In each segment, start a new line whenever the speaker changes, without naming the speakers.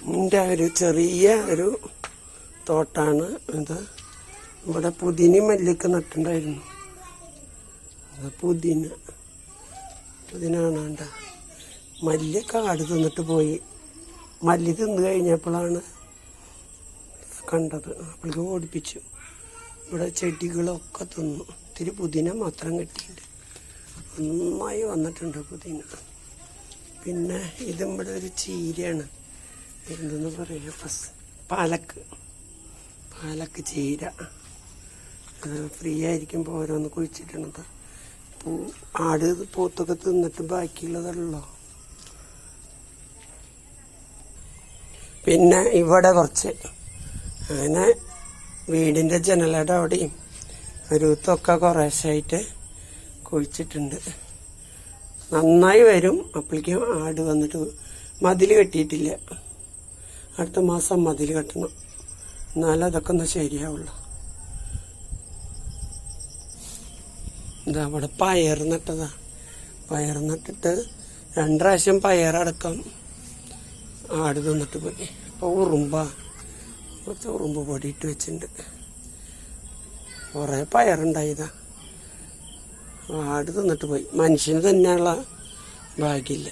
എൻ്റെ ഒരു ചെറിയ ഒരു തോട്ടാണ് ഇത്. ഇവിടെ പുതിന മല്ലിയൊക്കെ നട്ടുണ്ടായിരുന്നു. പുതിന കാണാണ്ട മല്ലിയൊക്കെ കാട് തിന്നിട്ട് പോയി. മല്ലി തിന്ന് കഴിഞ്ഞപ്പോഴാണ് കണ്ടത്. അപ്പോഴേക്ക് ഓടിപ്പിച്ചു. ഇവിടെ ചെടികളൊക്കെ തിന്നു. ഇത്തിരി പുതിന മാത്രം കിട്ടിയിട്ടുണ്ട്. നന്നായി വന്നിട്ടുണ്ട് പുതിന. പിന്നെ ഇതിവിടെ ഒരു ചീരയാണ്. എന്തെന്ന് പറയുക, പാലക്ക് ചീര. ഫ്രീ ആയിരിക്കുമ്പോൾ ഓരോന്ന് കുഴിച്ചിട്ടണത്. ആട് പോത്തൊക്കെ തിന്നിട്ട് ബാക്കിയുള്ളതല്ലോ. പിന്നെ ഇവിടെ കുറച്ച് അങ്ങനെ വീടിൻ്റെ ജനലയുടെ അവിടെയും ഒരുത്തൊക്കെ കുറേശ്ശായിട്ട് കുഴിച്ചിട്ടുണ്ട്. നന്നായി വരും. അപ്പോഴേക്കും ആട് വന്നിട്ട് മതിൽ കെട്ടിയിട്ടില്ല. അടുത്ത മാസം മതിൽ കെട്ടണം. എന്നാലും അതൊക്കെ ഒന്ന് ശരിയാവുള്ളൂ. എന്താ അവിടെ പയർ നട്ടതാ. പയർ നട്ടിട്ട് 2 പ്രാവശ്യം പയറടക്കം ആട് തിന്നിട്ട് പോയി. അപ്പോൾ കുറച്ച് ഉറുമ്പ് പൊടിയിട്ട് വെച്ചിട്ടുണ്ട്. കുറേ പയറുണ്ടായതാ. ആട് തിന്നിട്ട് പോയി. മനുഷ്യന് തന്നെയുള്ള ഭാഗ്യമില്ല.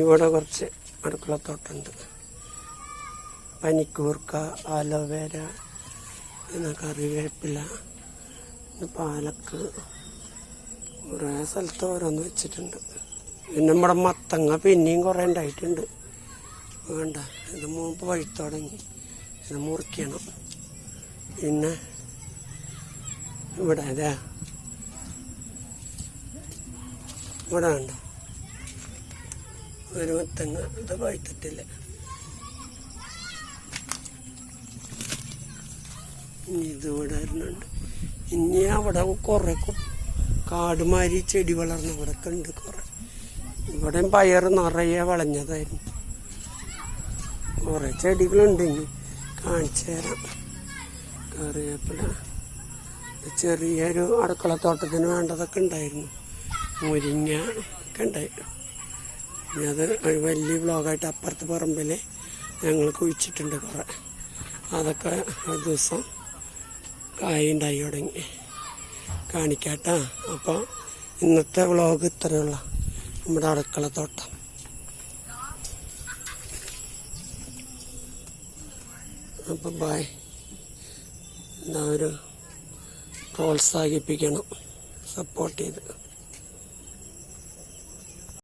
ഇവിടെ കുറച്ച് അടുക്കളത്തോട്ടമുണ്ട്. പനിക്കൂർക്ക, അലോവേര, പിന്നെ കറിവേപ്പില, പാലക്ക്, കുറേ സ്ഥലത്ത് ഓരോന്ന് വെച്ചിട്ടുണ്ട്. പിന്നെ നമ്മുടെ മത്തങ്ങ പിന്നെയും കുറേ ഉണ്ടായിട്ടുണ്ട്. വേണ്ട, ഇത് മുമ്പ് പഴുത്ത് തുടങ്ങി. ഇത് മുറിക്കണം. പിന്നെ ഇവിടെ ഇവിടെ വേണ്ട ഒരു മത്തങ്ങ. ഇത് പഴുത്തിട്ടില്ല. ഇതിവിടെ വരുന്നുണ്ട്. ഇനി അവിടെ കുറെ കാടുമാരി ചെടി വളർന്ന ഇവിടെയൊക്കെ ഉണ്ട് കുറെ. ഇവിടെയും പയർ നിറയെ വളഞ്ഞതായിരുന്നു. കുറെ ചെടികളുണ്ട്. ഇനി കാണിച്ചു തരാം. കറിവേപ്പില, ചെറിയൊരു അടുക്കളത്തോട്ടത്തിന് വേണ്ടതൊക്കെ ഉണ്ടായിരുന്നു. മുരിങ്ങ ഒക്കെ ഉണ്ടായി. ഇനി അത് ഒരു വലിയ വ്ളോഗായിട്ട് അപ്പുറത്ത് പറമ്പിൽ ഞങ്ങൾ കുഴിച്ചിട്ടുണ്ട് കുറെ. അതൊക്കെ ഒരു ദിവസം കായുണ്ടായി തുടങ്ങി. കാണിക്കാട്ടാ. അപ്പോൾ ഇന്നത്തെ വ്ളോഗ് ഇത്രയുള്ള നമ്മുടെ അടുക്കളത്തോട്ടം. അപ്പോൾ ബൈ. എല്ലാവരും പ്രോത്സാഹിപ്പിക്കണം, സപ്പോർട്ട് ചെയ്ത്.